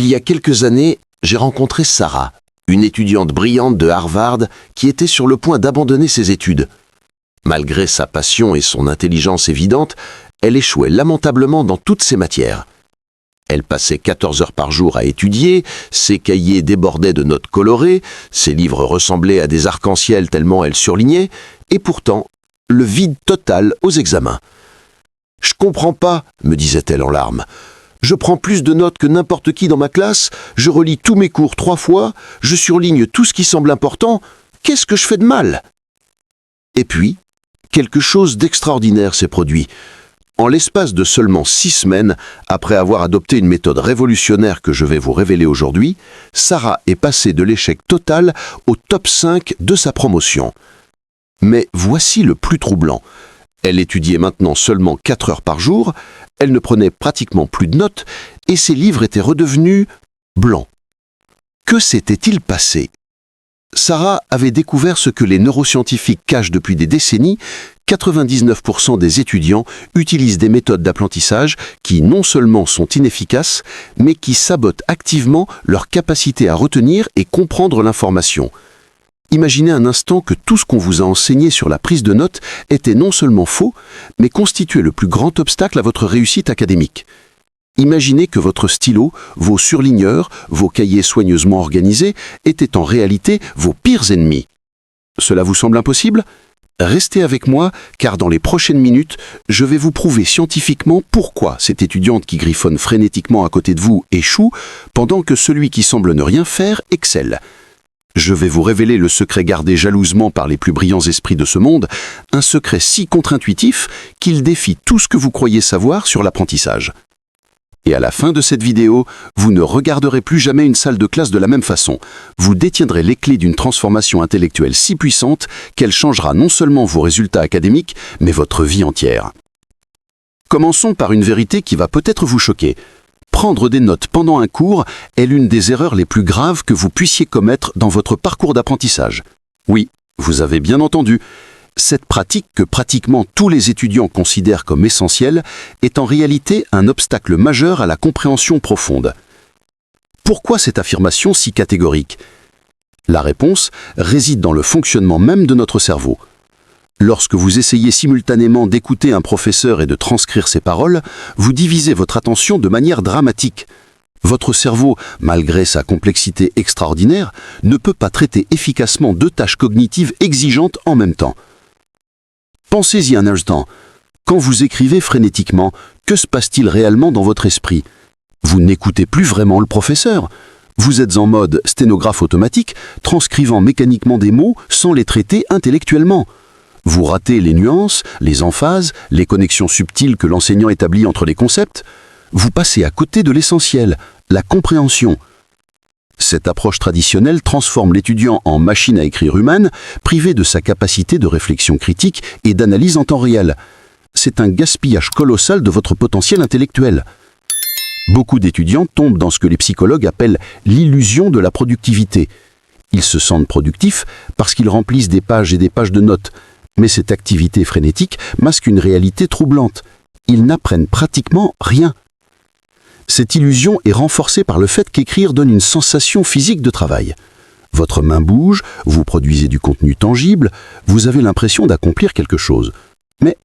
Il y a quelques années, j'ai rencontré Sarah, une étudiante brillante de Harvard qui était sur le point d'abandonner ses études. Malgré sa passion et son intelligence évidente, elle échouait lamentablement dans toutes ses matières. Elle passait 14 heures par jour à étudier, ses cahiers débordaient de notes colorées, ses livres ressemblaient à des arcs-en-ciel tellement elle surlignait, et pourtant, le vide total aux examens. « Je comprends pas », me disait-elle en larmes. « Je prends plus de notes que n'importe qui dans ma classe, je relis tous mes cours 3 fois, je surligne tout ce qui semble important. Qu'est-ce que je fais de mal ?» Et puis, quelque chose d'extraordinaire s'est produit. En l'espace de seulement 6 semaines, après avoir adopté une méthode révolutionnaire que je vais vous révéler aujourd'hui, Sarah est passée de l'échec total au top 5 de sa promotion. Mais voici le plus troublant. Elle étudiait maintenant seulement 4 heures par jour, elle ne prenait pratiquement plus de notes et ses livres étaient redevenus blancs. Que s'était-il passé ? Sarah avait découvert ce que les neuroscientifiques cachent depuis des décennies. 99% des étudiants utilisent des méthodes d'apprentissage qui non seulement sont inefficaces, mais qui sabotent activement leur capacité à retenir et comprendre l'information. Imaginez un instant que tout ce qu'on vous a enseigné sur la prise de notes était non seulement faux, mais constituait le plus grand obstacle à votre réussite académique. Imaginez que votre stylo, vos surligneurs, vos cahiers soigneusement organisés étaient en réalité vos pires ennemis. Cela vous semble impossible ? Restez avec moi, car dans les prochaines minutes, je vais vous prouver scientifiquement pourquoi cette étudiante qui griffonne frénétiquement à côté de vous échoue, pendant que celui qui semble ne rien faire excelle. Je vais vous révéler le secret gardé jalousement par les plus brillants esprits de ce monde, un secret si contre-intuitif qu'il défie tout ce que vous croyez savoir sur l'apprentissage. Et à la fin de cette vidéo, vous ne regarderez plus jamais une salle de classe de la même façon. Vous détiendrez les clés d'une transformation intellectuelle si puissante qu'elle changera non seulement vos résultats académiques, mais votre vie entière. Commençons par une vérité qui va peut-être vous choquer. Prendre des notes pendant un cours est l'une des erreurs les plus graves que vous puissiez commettre dans votre parcours d'apprentissage. Oui, vous avez bien entendu. Cette pratique que pratiquement tous les étudiants considèrent comme essentielle est en réalité un obstacle majeur à la compréhension profonde. Pourquoi cette affirmation si catégorique ? La réponse réside dans le fonctionnement même de notre cerveau. Lorsque vous essayez simultanément d'écouter un professeur et de transcrire ses paroles, vous divisez votre attention de manière dramatique. Votre cerveau, malgré sa complexité extraordinaire, ne peut pas traiter efficacement 2 tâches cognitives exigeantes en même temps. Pensez-y un instant. Quand vous écrivez frénétiquement, que se passe-t-il réellement dans votre esprit ? Vous n'écoutez plus vraiment le professeur. Vous êtes en mode sténographe automatique, transcrivant mécaniquement des mots sans les traiter intellectuellement. Vous ratez les nuances, les emphases, les connexions subtiles que l'enseignant établit entre les concepts. Vous passez à côté de l'essentiel, la compréhension. Cette approche traditionnelle transforme l'étudiant en machine à écrire humaine, privé de sa capacité de réflexion critique et d'analyse en temps réel. C'est un gaspillage colossal de votre potentiel intellectuel. Beaucoup d'étudiants tombent dans ce que les psychologues appellent l'illusion de la productivité. Ils se sentent productifs parce qu'ils remplissent des pages et des pages de notes. Mais cette activité frénétique masque une réalité troublante. Ils n'apprennent pratiquement rien. Cette illusion est renforcée par le fait qu'écrire donne une sensation physique de travail. Votre main bouge, vous produisez du contenu tangible, vous avez l'impression d'accomplir quelque chose. Mais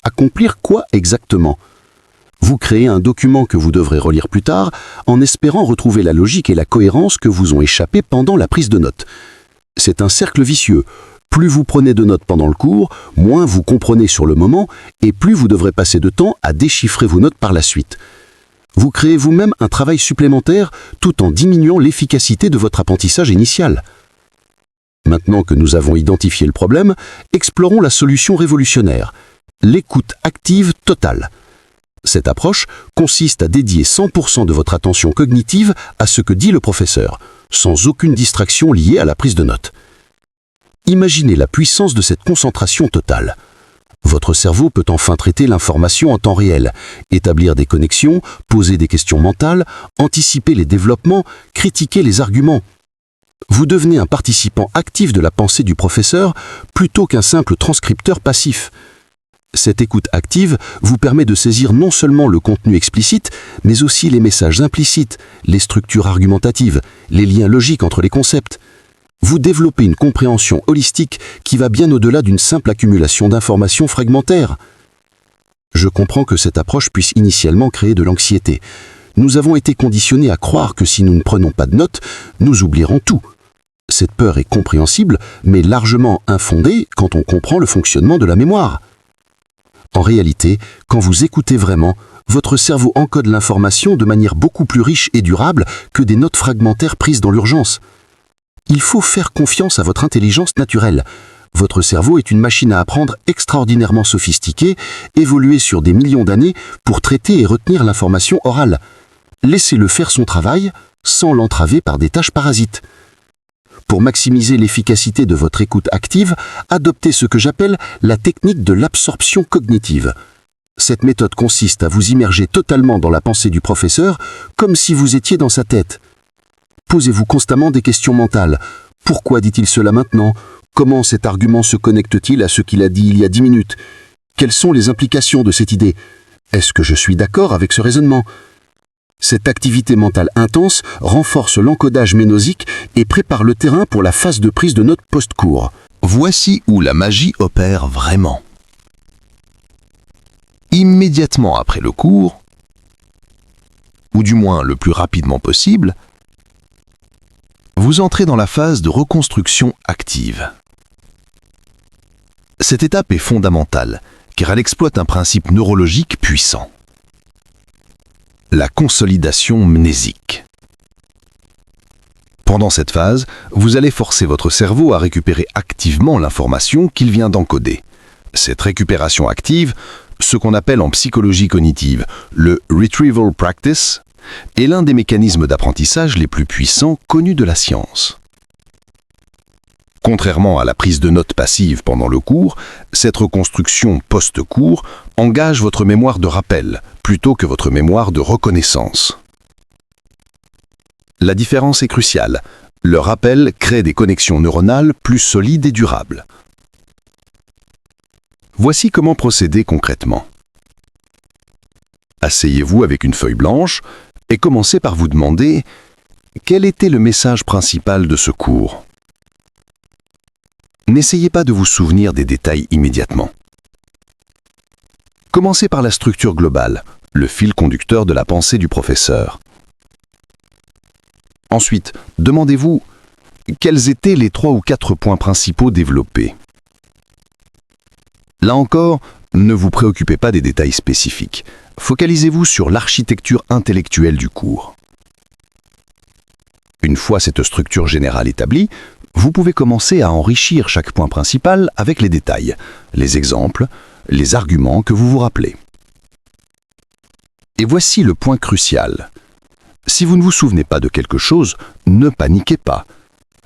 accomplir quoi exactement ? Vous créez un document que vous devrez relire plus tard en espérant retrouver la logique et la cohérence que vous ont échappé pendant la prise de notes. C'est un cercle vicieux. Plus vous prenez de notes pendant le cours, moins vous comprenez sur le moment et plus vous devrez passer de temps à déchiffrer vos notes par la suite. Vous créez vous-même un travail supplémentaire tout en diminuant l'efficacité de votre apprentissage initial. Maintenant que nous avons identifié le problème, explorons la solution révolutionnaire, l'écoute active totale. Cette approche consiste à dédier 100% de votre attention cognitive à ce que dit le professeur, sans aucune distraction liée à la prise de notes. Imaginez la puissance de cette concentration totale. Votre cerveau peut enfin traiter l'information en temps réel, établir des connexions, poser des questions mentales, anticiper les développements, critiquer les arguments. Vous devenez un participant actif de la pensée du professeur plutôt qu'un simple transcripteur passif. Cette écoute active vous permet de saisir non seulement le contenu explicite, mais aussi les messages implicites, les structures argumentatives, les liens logiques entre les concepts. Vous développez une compréhension holistique qui va bien au-delà d'une simple accumulation d'informations fragmentaires. Je comprends que cette approche puisse initialement créer de l'anxiété. Nous avons été conditionnés à croire que si nous ne prenons pas de notes, nous oublierons tout. Cette peur est compréhensible, mais largement infondée quand on comprend le fonctionnement de la mémoire. En réalité, quand vous écoutez vraiment, votre cerveau encode l'information de manière beaucoup plus riche et durable que des notes fragmentaires prises dans l'urgence. Il faut faire confiance à votre intelligence naturelle. Votre cerveau est une machine à apprendre extraordinairement sophistiquée, évoluée sur des millions d'années pour traiter et retenir l'information orale. Laissez-le faire son travail sans l'entraver par des tâches parasites. Pour maximiser l'efficacité de votre écoute active, adoptez ce que j'appelle la technique de l'absorption cognitive. Cette méthode consiste à vous immerger totalement dans la pensée du professeur, comme si vous étiez dans sa tête. Posez-vous constamment des questions mentales. Pourquoi dit-il cela maintenant? Comment cet argument se connecte-t-il à ce qu'il a dit il y a 10 minutes? Quelles sont les implications de cette idée? Est-ce que je suis d'accord avec ce raisonnement? Cette activité mentale intense renforce l'encodage ménosique et prépare le terrain pour la phase de prise de notes post-cours. Voici où la magie opère vraiment. Immédiatement après le cours, ou du moins le plus rapidement possible, vous entrez dans la phase de reconstruction active. Cette étape est fondamentale, car elle exploite un principe neurologique puissant. La consolidation mnésique. Pendant cette phase, vous allez forcer votre cerveau à récupérer activement l'information qu'il vient d'encoder. Cette récupération active, ce qu'on appelle en psychologie cognitive le retrieval practice, est l'un des mécanismes d'apprentissage les plus puissants connus de la science. Contrairement à la prise de notes passive pendant le cours, cette reconstruction post-cours engage votre mémoire de rappel plutôt que votre mémoire de reconnaissance. La différence est cruciale. Le rappel crée des connexions neuronales plus solides et durables. Voici comment procéder concrètement. Asseyez-vous avec une feuille blanche et commencez par vous demander quel était le message principal de ce cours. N'essayez pas de vous souvenir des détails immédiatement. Commencez par la structure globale, le fil conducteur de la pensée du professeur. Ensuite, demandez-vous quels étaient les 3 ou 4 points principaux développés. Là encore, ne vous préoccupez pas des détails spécifiques. Focalisez-vous sur l'architecture intellectuelle du cours. Une fois cette structure générale établie, vous pouvez commencer à enrichir chaque point principal avec les détails, les exemples, les arguments que vous vous rappelez. Et voici le point crucial. Si vous ne vous souvenez pas de quelque chose, ne paniquez pas.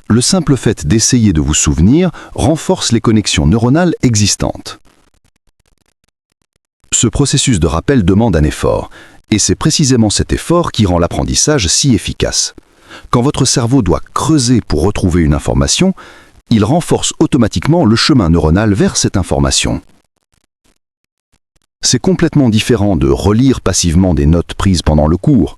Le simple fait d'essayer de vous souvenir renforce les connexions neuronales existantes. Ce processus de rappel demande un effort, et c'est précisément cet effort qui rend l'apprentissage si efficace. Quand votre cerveau doit creuser pour retrouver une information, il renforce automatiquement le chemin neuronal vers cette information. C'est complètement différent de relire passivement des notes prises pendant le cours.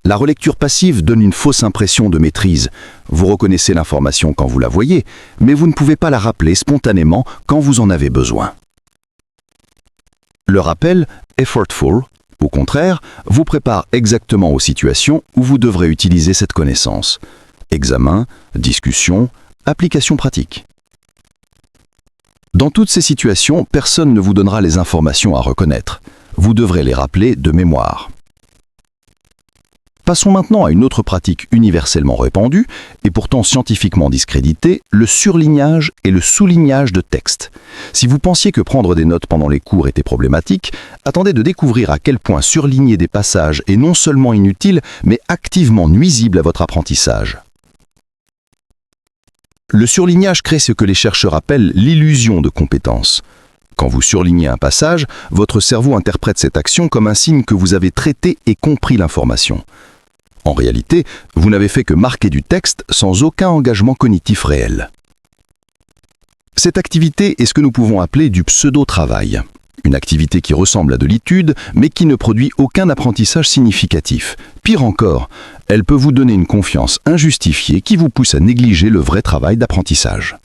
La relecture passive donne une fausse impression de maîtrise. Vous reconnaissez l'information quand vous la voyez, mais vous ne pouvez pas la rappeler spontanément quand vous en avez besoin. Le rappel, effortful, au contraire, vous prépare exactement aux situations où vous devrez utiliser cette connaissance. Examen, discussion, application pratique. Dans toutes ces situations, personne ne vous donnera les informations à reconnaître. Vous devrez les rappeler de mémoire. Passons maintenant à une autre pratique universellement répandue et pourtant scientifiquement discréditée, le surlignage et le soulignage de texte. Si vous pensiez que prendre des notes pendant les cours était problématique, attendez de découvrir à quel point surligner des passages est non seulement inutile, mais activement nuisible à votre apprentissage. Le surlignage crée ce que les chercheurs appellent l'illusion de compétence. Quand vous surlignez un passage, votre cerveau interprète cette action comme un signe que vous avez traité et compris l'information. En réalité, vous n'avez fait que marquer du texte sans aucun engagement cognitif réel. Cette activité est ce que nous pouvons appeler du pseudo-travail. une activité qui ressemble à de l'étude, mais qui ne produit aucun apprentissage significatif. Pire encore, elle peut vous donner une confiance injustifiée qui vous pousse à négliger le vrai travail d'apprentissage.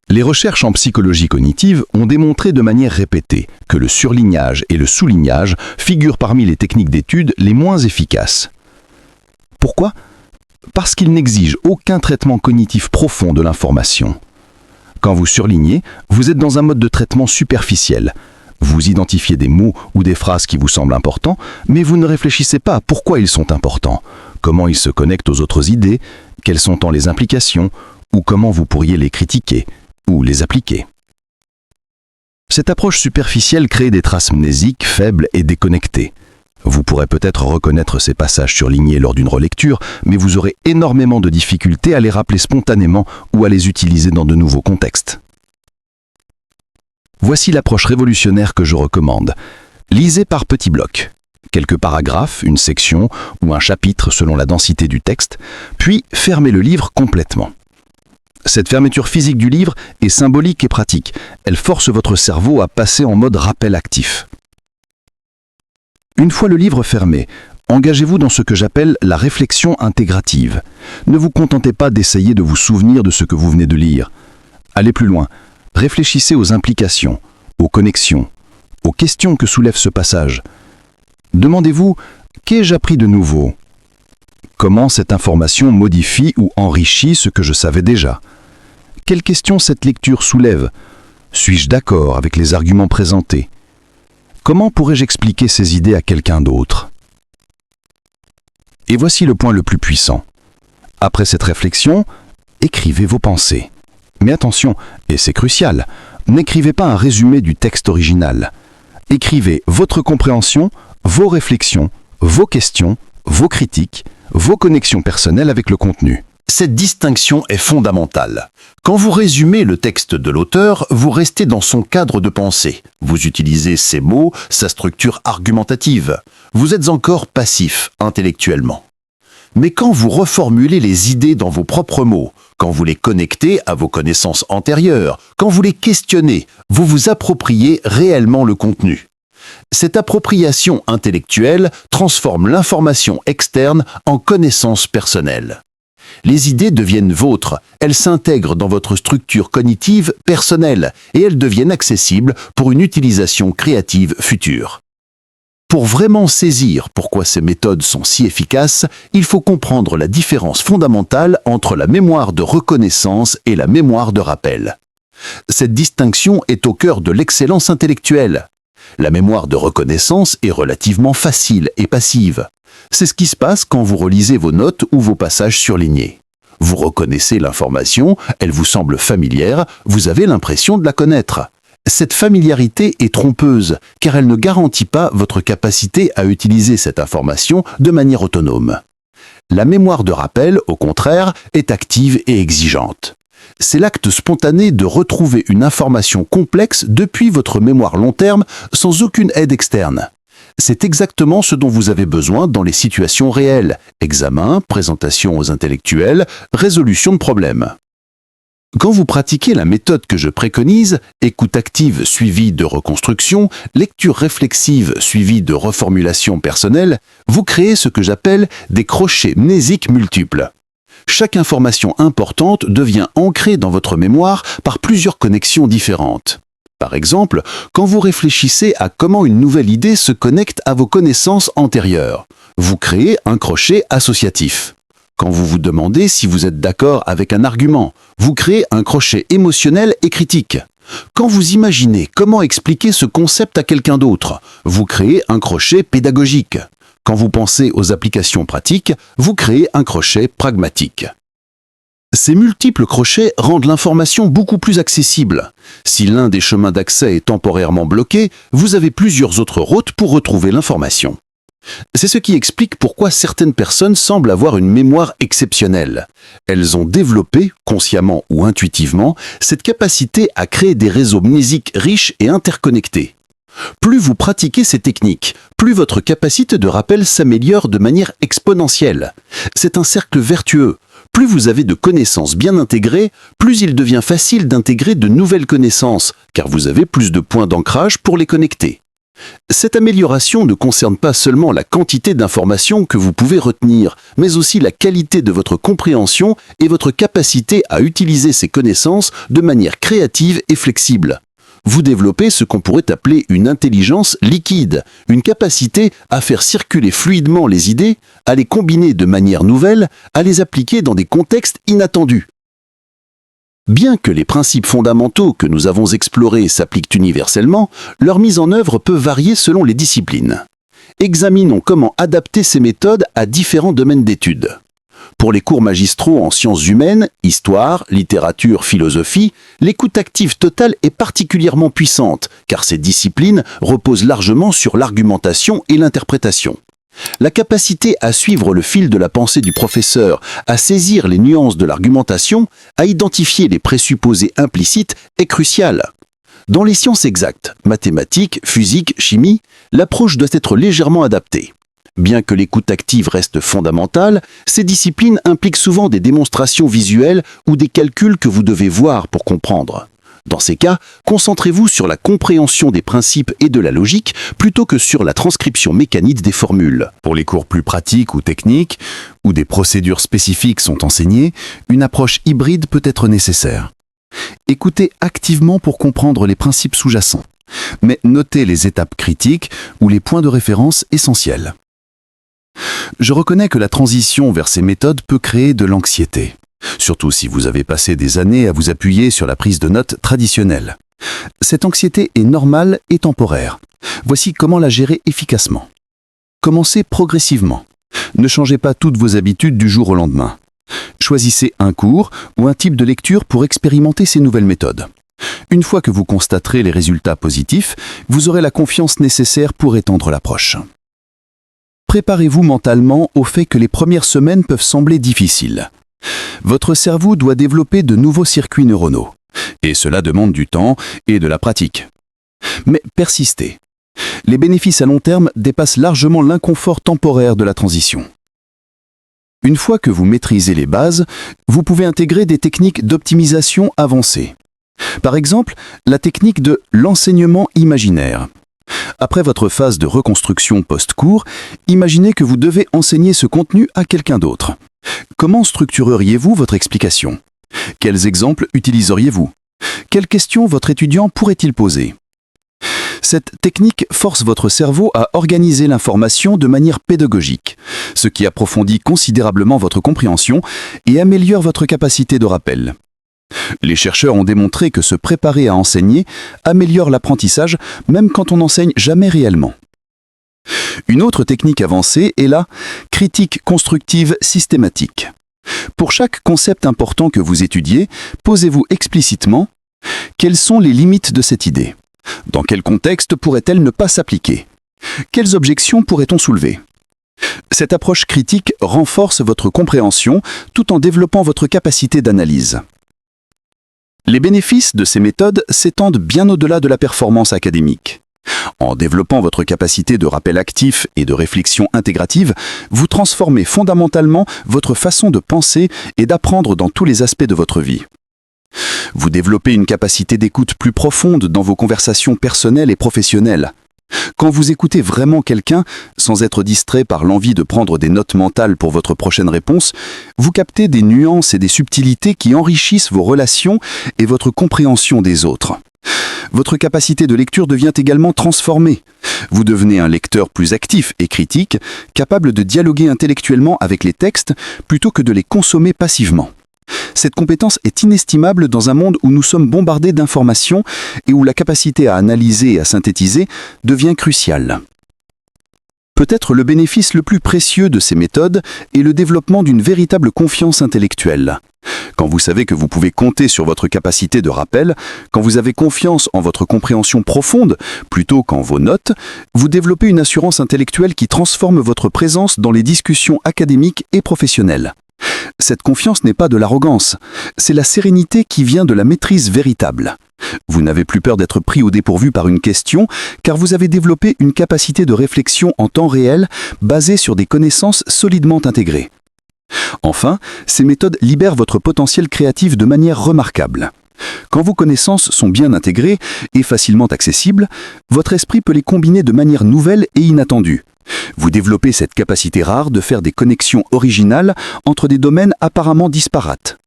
Les recherches en psychologie cognitive ont démontré de manière répétée que le surlignage et le soulignage figurent parmi les techniques d'étude les moins efficaces. Pourquoi ? Parce qu'ils n'exigent aucun traitement cognitif profond de l'information. Quand vous surlignez, vous êtes dans un mode de traitement superficiel. Vous identifiez des mots ou des phrases qui vous semblent importants, mais vous ne réfléchissez pas à pourquoi ils sont importants, comment ils se connectent aux autres idées, quelles sont les implications, ou comment vous pourriez les critiquer ou les appliquer. Cette approche superficielle crée des traces mnésiques faibles et déconnectées. Vous pourrez peut-être reconnaître ces passages surlignés lors d'une relecture, mais vous aurez énormément de difficultés à les rappeler spontanément ou à les utiliser dans de nouveaux contextes. Voici l'approche révolutionnaire que je recommande. Lisez par petits blocs. Quelques paragraphes, une section ou un chapitre selon la densité du texte, puis fermez le livre complètement. Cette fermeture physique du livre est symbolique et pratique. Elle force votre cerveau à passer en mode rappel actif. Une fois le livre fermé, engagez-vous dans ce que j'appelle la réflexion intégrative. Ne vous contentez pas d'essayer de vous souvenir de ce que vous venez de lire. Allez plus loin. Réfléchissez aux implications, aux connexions, aux questions que soulève ce passage. Demandez-vous, qu'ai-je appris de nouveau ? Comment cette information modifie ou enrichit ce que je savais déjà ? Quelles questions cette lecture soulève ? Suis-je d'accord avec les arguments présentés ? Comment pourrais-je expliquer ces idées à quelqu'un d'autre ? Et voici le point le plus puissant. Après cette réflexion, écrivez vos pensées. Mais attention, et c'est crucial, n'écrivez pas un résumé du texte original. Écrivez votre compréhension, vos réflexions, vos questions, vos critiques, vos connexions personnelles avec le contenu. Cette distinction est fondamentale. Quand vous résumez le texte de l'auteur, vous restez dans son cadre de pensée. Vous utilisez ses mots, sa structure argumentative. Vous êtes encore passif intellectuellement. Mais quand vous reformulez les idées dans vos propres mots, quand vous les connectez à vos connaissances antérieures, quand vous les questionnez, vous vous appropriez réellement le contenu. Cette appropriation intellectuelle transforme l'information externe en connaissance personnelle. Les idées deviennent vôtres, elles s'intègrent dans votre structure cognitive personnelle et elles deviennent accessibles pour une utilisation créative future. Pour vraiment saisir pourquoi ces méthodes sont si efficaces, il faut comprendre la différence fondamentale entre la mémoire de reconnaissance et la mémoire de rappel. Cette distinction est au cœur de l'excellence intellectuelle. La mémoire de reconnaissance est relativement facile et passive. C'est ce qui se passe quand vous relisez vos notes ou vos passages surlignés. Vous reconnaissez l'information, elle vous semble familière, vous avez l'impression de la connaître. Cette familiarité est trompeuse, car elle ne garantit pas votre capacité à utiliser cette information de manière autonome. La mémoire de rappel, au contraire, est active et exigeante. C'est l'acte spontané de retrouver une information complexe depuis votre mémoire long terme sans aucune aide externe. C'est exactement ce dont vous avez besoin dans les situations réelles, examen, présentation aux intellectuels, résolution de problèmes. Quand vous pratiquez la méthode que je préconise, écoute active suivie de reconstruction, lecture réflexive suivie de reformulation personnelle, vous créez ce que j'appelle des crochets mnésiques multiples. Chaque information importante devient ancrée dans votre mémoire par plusieurs connexions différentes. Par exemple, quand vous réfléchissez à comment une nouvelle idée se connecte à vos connaissances antérieures, vous créez un crochet associatif. Quand vous vous demandez si vous êtes d'accord avec un argument, vous créez un crochet émotionnel et critique. Quand vous imaginez comment expliquer ce concept à quelqu'un d'autre, vous créez un crochet pédagogique. Quand vous pensez aux applications pratiques, vous créez un crochet pragmatique. Ces multiples crochets rendent l'information beaucoup plus accessible. Si l'un des chemins d'accès est temporairement bloqué, vous avez plusieurs autres routes pour retrouver l'information. C'est ce qui explique pourquoi certaines personnes semblent avoir une mémoire exceptionnelle. Elles ont développé, consciemment ou intuitivement, cette capacité à créer des réseaux mnésiques riches et interconnectés. Plus vous pratiquez ces techniques, plus votre capacité de rappel s'améliore de manière exponentielle. C'est un cercle vertueux. Plus vous avez de connaissances bien intégrées, plus il devient facile d'intégrer de nouvelles connaissances, car vous avez plus de points d'ancrage pour les connecter. Cette amélioration ne concerne pas seulement la quantité d'informations que vous pouvez retenir, mais aussi la qualité de votre compréhension et votre capacité à utiliser ces connaissances de manière créative et flexible. Vous développez ce qu'on pourrait appeler une intelligence liquide, une capacité à faire circuler fluidement les idées, à les combiner de manière nouvelle, à les appliquer dans des contextes inattendus. Bien que les principes fondamentaux que nous avons explorés s'appliquent universellement, leur mise en œuvre peut varier selon les disciplines. Examinons comment adapter ces méthodes à différents domaines d'études. Pour les cours magistraux en sciences humaines, histoire, littérature, philosophie, l'écoute active totale est particulièrement puissante, car ces disciplines reposent largement sur l'argumentation et l'interprétation. La capacité à suivre le fil de la pensée du professeur, à saisir les nuances de l'argumentation, à identifier les présupposés implicites est cruciale. Dans les sciences exactes, mathématiques, physique, chimie, l'approche doit être légèrement adaptée. Bien que l'écoute active reste fondamentale, ces disciplines impliquent souvent des démonstrations visuelles ou des calculs que vous devez voir pour comprendre. Dans ces cas, concentrez-vous sur la compréhension des principes et de la logique plutôt que sur la transcription mécanique des formules. Pour les cours plus pratiques ou techniques, où des procédures spécifiques sont enseignées, une approche hybride peut être nécessaire. Écoutez activement pour comprendre les principes sous-jacents, mais notez les étapes critiques ou les points de référence essentiels. Je reconnais que la transition vers ces méthodes peut créer de l'anxiété, surtout si vous avez passé des années à vous appuyer sur la prise de notes traditionnelle. Cette anxiété est normale et temporaire. Voici comment la gérer efficacement. Commencez progressivement. Ne changez pas toutes vos habitudes du jour au lendemain. Choisissez un cours ou un type de lecture pour expérimenter ces nouvelles méthodes. Une fois que vous constaterez les résultats positifs, vous aurez la confiance nécessaire pour étendre l'approche. Préparez-vous mentalement au fait que les premières semaines peuvent sembler difficiles. Votre cerveau doit développer de nouveaux circuits neuronaux, et cela demande du temps et de la pratique. Mais persistez. Les bénéfices à long terme dépassent largement l'inconfort temporaire de la transition. Une fois que vous maîtrisez les bases, vous pouvez intégrer des techniques d'optimisation avancées. Par exemple, la technique de l'enseignement imaginaire. Après votre phase de reconstruction post-cours, imaginez que vous devez enseigner ce contenu à quelqu'un d'autre. Comment structureriez-vous votre explication? Quels exemples utiliseriez-vous? Quelles questions votre étudiant pourrait-il poser? Cette technique force votre cerveau à organiser l'information de manière pédagogique, ce qui approfondit considérablement votre compréhension et améliore votre capacité de rappel. Les chercheurs ont démontré que se préparer à enseigner améliore l'apprentissage même quand on n'enseigne jamais réellement. Une autre technique avancée est la critique constructive systématique. Pour chaque concept important que vous étudiez, posez-vous explicitement quelles sont les limites de cette idée. Dans quel contexte pourrait-elle ne pas s'appliquer? Quelles objections pourrait-on soulever? Cette approche critique renforce votre compréhension tout en développant votre capacité d'analyse. Les bénéfices de ces méthodes s'étendent bien au-delà de la performance académique. En développant votre capacité de rappel actif et de réflexion intégrative, vous transformez fondamentalement votre façon de penser et d'apprendre dans tous les aspects de votre vie. Vous développez une capacité d'écoute plus profonde dans vos conversations personnelles et professionnelles. Quand vous écoutez vraiment quelqu'un, sans être distrait par l'envie de prendre des notes mentales pour votre prochaine réponse, vous captez des nuances et des subtilités qui enrichissent vos relations et votre compréhension des autres. Votre capacité de lecture devient également transformée. Vous devenez un lecteur plus actif et critique, capable de dialoguer intellectuellement avec les textes plutôt que de les consommer passivement. Cette compétence est inestimable dans un monde où nous sommes bombardés d'informations et où la capacité à analyser et à synthétiser devient cruciale. Peut-être le bénéfice le plus précieux de ces méthodes est le développement d'une véritable confiance intellectuelle. Quand vous savez que vous pouvez compter sur votre capacité de rappel, quand vous avez confiance en votre compréhension profonde plutôt qu'en vos notes, vous développez une assurance intellectuelle qui transforme votre présence dans les discussions académiques et professionnelles. Cette confiance n'est pas de l'arrogance, c'est la sérénité qui vient de la maîtrise véritable. Vous n'avez plus peur d'être pris au dépourvu par une question, car vous avez développé une capacité de réflexion en temps réel basée sur des connaissances solidement intégrées. Enfin, ces méthodes libèrent votre potentiel créatif de manière remarquable. Quand vos connaissances sont bien intégrées et facilement accessibles, votre esprit peut les combiner de manière nouvelle et inattendue. Vous développez cette capacité rare de faire des connexions originales entre des domaines apparemment disparates.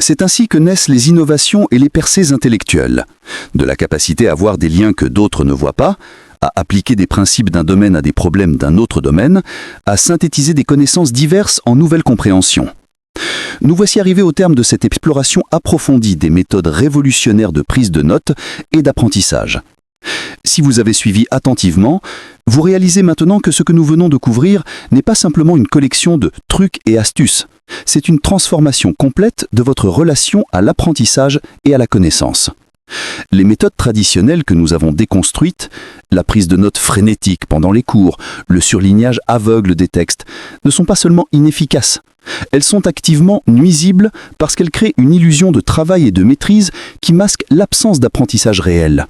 C'est ainsi que naissent les innovations et les percées intellectuelles. De la capacité à voir des liens que d'autres ne voient pas, à appliquer des principes d'un domaine à des problèmes d'un autre domaine, à synthétiser des connaissances diverses en nouvelles compréhensions. Nous voici arrivés au terme de cette exploration approfondie des méthodes révolutionnaires de prise de notes et d'apprentissage. Si vous avez suivi attentivement, vous réalisez maintenant que ce que nous venons de couvrir n'est pas simplement une collection de trucs et astuces. C'est une transformation complète de votre relation à l'apprentissage et à la connaissance. Les méthodes traditionnelles que nous avons déconstruites, la prise de notes frénétique pendant les cours, le surlignage aveugle des textes, ne sont pas seulement inefficaces. Elles sont activement nuisibles parce qu'elles créent une illusion de travail et de maîtrise qui masque l'absence d'apprentissage réel.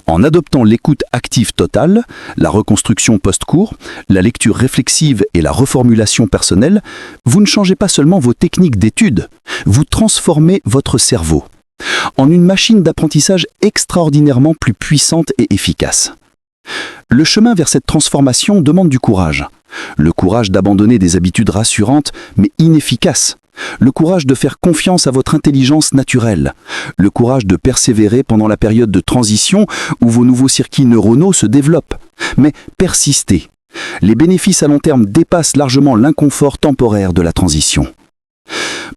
En adoptant l'écoute active totale, la reconstruction post-cours, la lecture réflexive et la reformulation personnelle, vous ne changez pas seulement vos techniques d'étude, vous transformez votre cerveau en une machine d'apprentissage extraordinairement plus puissante et efficace. Le chemin vers cette transformation demande du courage. Le courage d'abandonner des habitudes rassurantes mais inefficaces. Le courage de faire confiance à votre intelligence naturelle. Le courage de persévérer pendant la période de transition où vos nouveaux circuits neuronaux se développent. Mais persistez. Les bénéfices à long terme dépassent largement l'inconfort temporaire de la transition.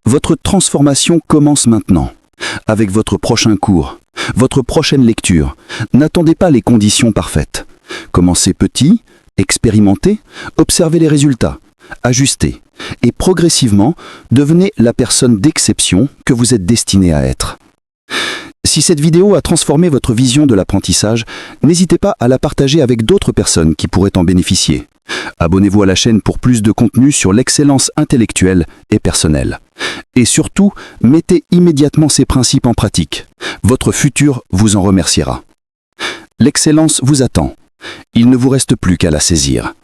Votre transformation commence maintenant. Avec votre prochain cours, votre prochaine lecture, n'attendez pas les conditions parfaites. Commencez petit, expérimentez, observez les résultats, ajustez et progressivement devenez la personne d'exception que vous êtes destiné à être. Si cette vidéo a transformé votre vision de l'apprentissage, n'hésitez pas à la partager avec d'autres personnes qui pourraient en bénéficier. Abonnez-vous à la chaîne pour plus de contenu sur l'excellence intellectuelle et personnelle. Et surtout, mettez immédiatement ces principes en pratique. Votre futur vous en remerciera. L'excellence vous attend. Il ne vous reste plus qu'à la saisir.